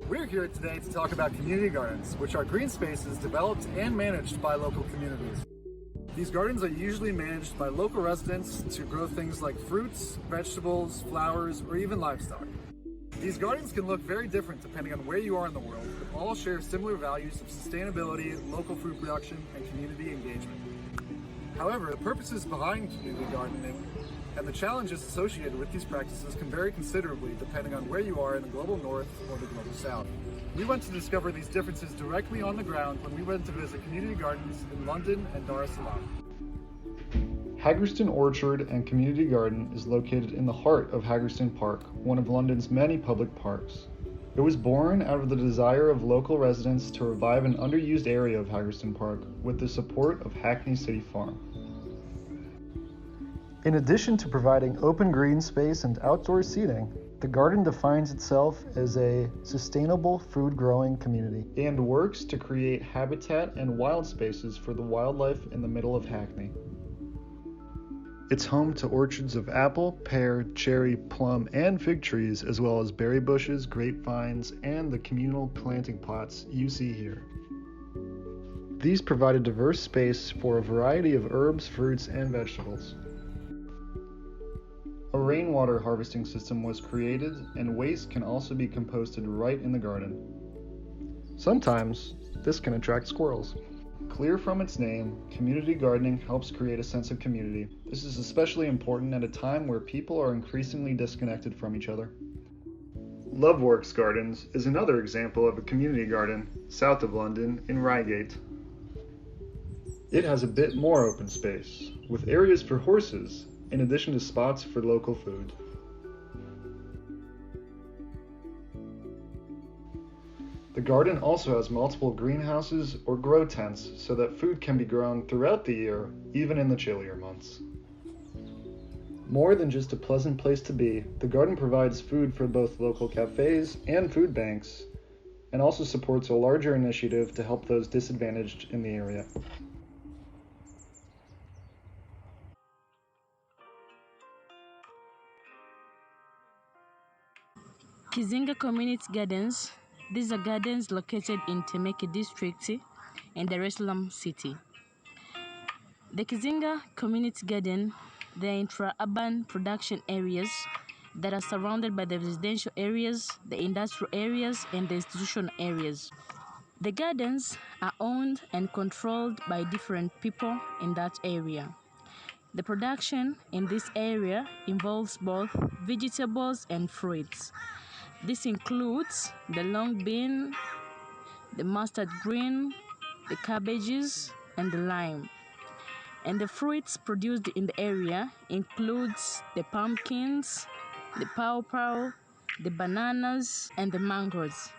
We're here today to talk about community gardens, which are green spaces developed and managed by local communities. These gardens are usually managed by local residents to grow things like fruits, vegetables, flowers, or even livestock. These gardens can look very different depending on where you are in the world, but all share similar values of sustainability, local food production, and community engagement. However, the purposes behind community gardening and the challenges associated with these practices can vary considerably depending on where you are in the global north or the global south. We went to discover these differences directly on the ground when we went to visit community gardens in London and Dar es Salaam. Hagerston Orchard and Community Garden is located in the heart of Hagerston Park, one of London's many public parks. It was born out of the desire of local residents to revive an underused area of Hagerston Park with the support of Hackney City Farm. In addition to providing open green space and outdoor seating, the garden defines itself as a sustainable food-growing community and works to create habitat and wild spaces for the wildlife in the middle of Hackney. It's home to orchards of apple, pear, cherry, plum, and fig trees, as well as berry bushes, grapevines, and the communal planting plots you see here. These provide a diverse space for a variety of herbs, fruits, and vegetables. A rainwater harvesting system was created, and waste can also be composted right in the garden. Sometimes, this can attract squirrels. Clear from its name, community gardening helps create a sense of community. This is especially important at a time where people are increasingly disconnected from each other. Loveworks Gardens is another example of a community garden south of London in Reigate. It has a bit more open space, with areas for horses, in addition to spots for local food. The garden also has multiple greenhouses or grow tents so that food can be grown throughout the year, even in the chillier months. More than just a pleasant place to be, the garden provides food for both local cafes and food banks, and also supports a larger initiative to help those disadvantaged in the area. Kizinga Community Gardens. These are gardens located in Temeke District in Dar es Salaam City. The Kizinga Community Garden, they are intra-urban production areas that are surrounded by the residential areas, the industrial areas, and the institutional areas. The gardens are owned and controlled by different people in that area. The production in this area involves both vegetables and fruits. This includes the long bean, the mustard green, the cabbages, and the lime. And the fruits produced in the area includes the pumpkins, the pawpaw, the bananas, and the mangoes.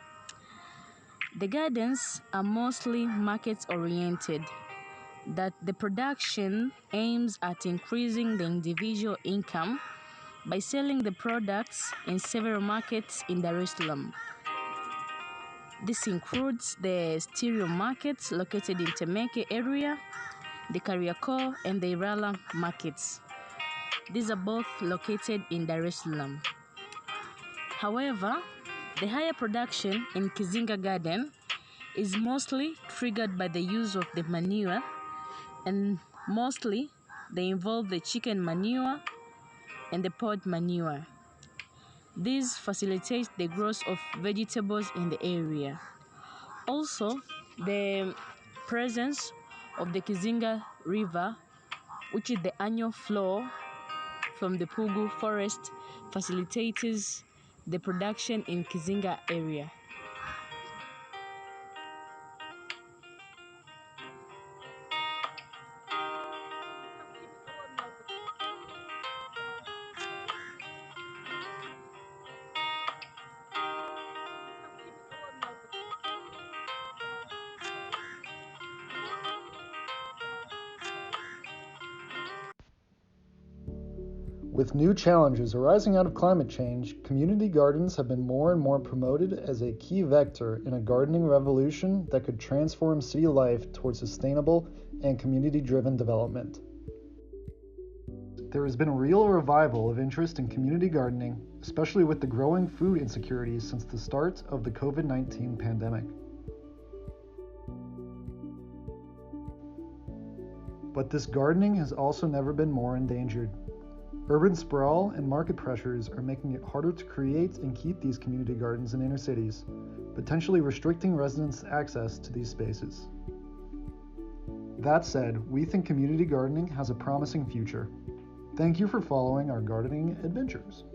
The gardens are mostly market-oriented, that the production aims at increasing the individual income by selling the products in several markets in Dar es Salaam. This includes the stereo markets located in Temeke area, the Kariakor and the Irala markets. These are both located in Dar es Salaam. However, the higher production in Kizinga Garden is mostly triggered by the use of the manure, and mostly they involve the chicken manure and the pod manure. These facilitate the growth of vegetables in the area. Also, the presence of the Kizinga River, which is the annual flow from the Pugu forest, facilitates the production in Kizinga area. With new challenges arising out of climate change, community gardens have been more and more promoted as a key vector in a gardening revolution that could transform city life towards sustainable and community-driven development. there has been a real revival of interest in community gardening, especially with the growing food insecurities since the start of the COVID-19 pandemic. But this gardening has also never been more endangered. Urban sprawl and market pressures are making it harder to create and keep these community gardens in inner cities, potentially restricting residents' access to these spaces. That said, we think community gardening has a promising future. Thank you for following our gardening adventures.